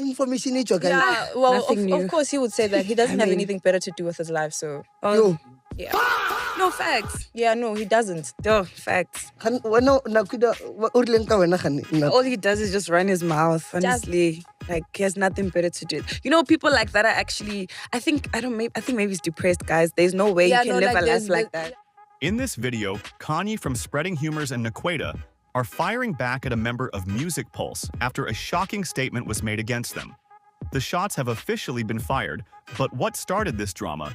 information each okay. Yeah, well, Nothing new. of course he would say that. He doesn't have anything better to do with his life, so... Yo. Yeah. No facts. Yeah, no, he doesn't. No facts. Naquueda, All he does is just run his mouth, honestly. Like, he has nothing better to do. You know, people like that are actually, I think maybe he's depressed, guys. There's no way you can live a life like that. In this video, Khanyi from Spreading Humors and Naquueda are firing back at a member of Music Pulse after a shocking statement was made against them. The shots have officially been fired, but what started this drama?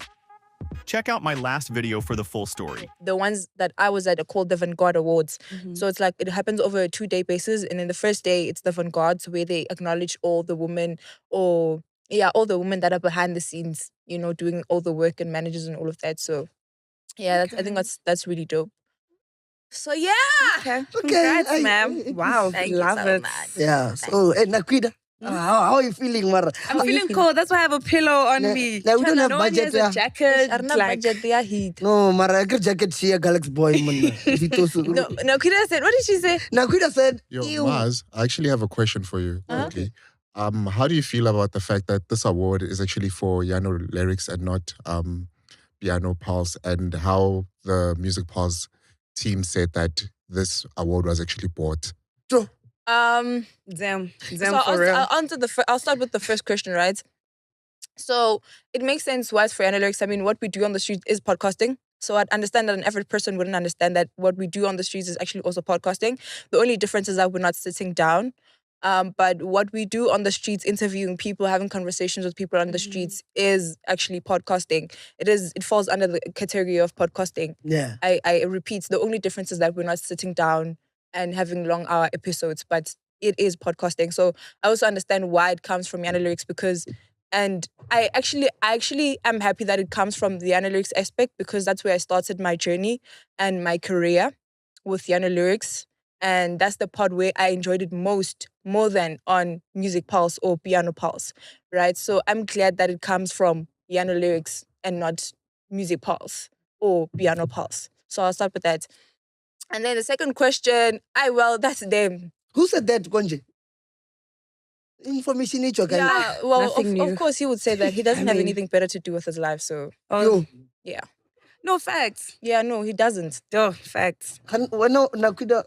Check out my last video for the full story. The ones that I was at are called the Vanguard Awards. So it's like it happens over a 2-day basis. And then the first day, it's the Vanguards where they acknowledge all the women all the women that are behind the scenes, you know, doing all the work and managers and all of that. So yeah, I think that's really dope. So yeah. Okay. Congrats, ma'am. Wow. Thank love you so it. much. Yeah. So, Naquueda, how are you feeling, Mara? I'm feeling cold. That's why I have a pillow on me. Now, we don't have No one budget. has a jacket. Budget, they are heat. No, Mara, I got jacket, she a Galaxy boy, man. No, Naquueda said, what did she say? Naquueda said, Yo, Maz, I actually have a question for you. Okay. How do you feel about the fact that this award is actually for Piano Lyrics and not Piano Pulse, and how the Music Pulse team said that this award was actually bought? True. Damn So for real. I'll start with the first question, right? So it makes sense why it's for analytics. I mean, what we do on the street is podcasting. So I'd understand that an average person wouldn't understand that what we do on the streets is actually also podcasting. The only difference is that we're not sitting down. But what we do on the streets, interviewing people, having conversations with people on the streets, is actually podcasting. It falls under the category of podcasting. Yeah. I repeat, the only difference is that we're not sitting down and having long hour episodes, but it is podcasting. So I also understand why it comes from analytics and I actually am happy that it comes from the analytics aspect, because that's where I started my journey and my career with analytics. And that's the part where I enjoyed it more than on Music Pulse or Piano Pulse, right? So I'm glad that it comes from Piano Lyrics and not Music Pulse or Piano Pulse. So I'll start with that. And then the second question, that's them. Who said that, Konje? Information each okay. Yeah, well, Nothing of new. course he would say that. He doesn't have anything better to do with his life, so... Yo. Yeah. No facts. Yeah, no, he doesn't. No facts. Naquueda,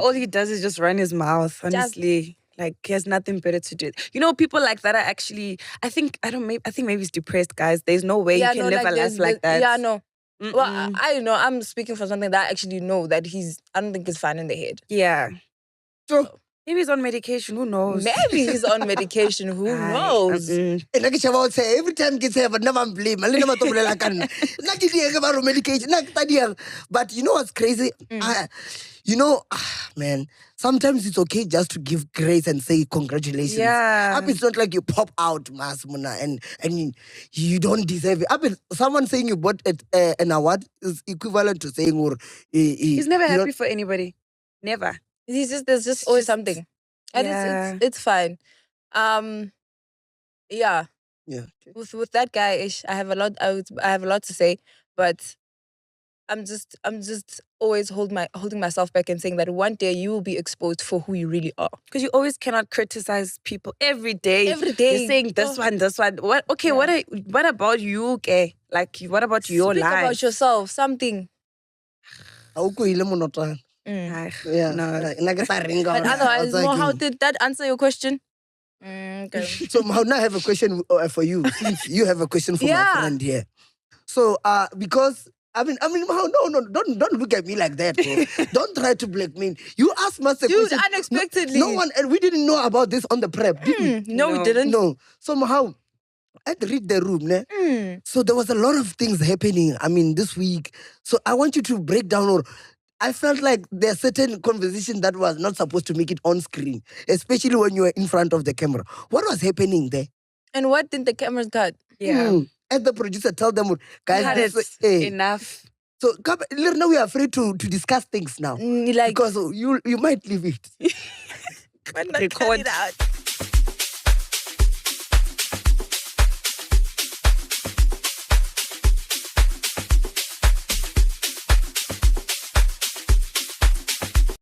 All he does is just run his mouth, honestly. Like, he has nothing better to do. You know, people like that are actually, I think maybe he's depressed, guys. There's no way you can live a life like that. Yeah, no. Well, I know, I'm speaking for something that I actually know that I don't think he's fine in the head. Yeah. True. Maybe he's on medication. Who knows? Maybe he's on medication. Who knows? Every time kids have never blame. But you know what's crazy? Man, sometimes it's okay just to give grace and say congratulations. Yeah. It's not like you pop out, Masmuna, and you don't deserve it. Someone saying you bought an award is equivalent to saying He's never happy for anybody. Never. There's just always something. And it's fine. Yeah. Yeah. With that guy, I have a lot to say, but I'm just always holding myself back and saying that one day you will be exposed for who you really are. Because you always cannot criticize people every day. Every day. You're saying this one. What? Okay, Yeah. what about you, okay? Like, what about your Speak life? about yourself, something. Ay, Yeah. no. But otherwise, how did that answer your question? Okay. So now I have a question for you. Since you have a question for my friend here. So because no, don't look at me like that, bro. Don't try to blackmail. You asked us a Dude, question. unexpectedly. No one, and we didn't know about this on the prep, did we? No, we didn't. No. Somehow, I had to read the room, ne? So there was a lot of things happening, this week. So I want you to break down, or I felt like there's certain conversation that was not supposed to make it on screen, especially when you were in front of the camera. What was happening there? And what did the cameras cut? Yeah. As the producer, tell them, guys, Cut it. Enough. So now we are afraid to discuss things now. Like, Because you might leave it. when I cut Record. it out.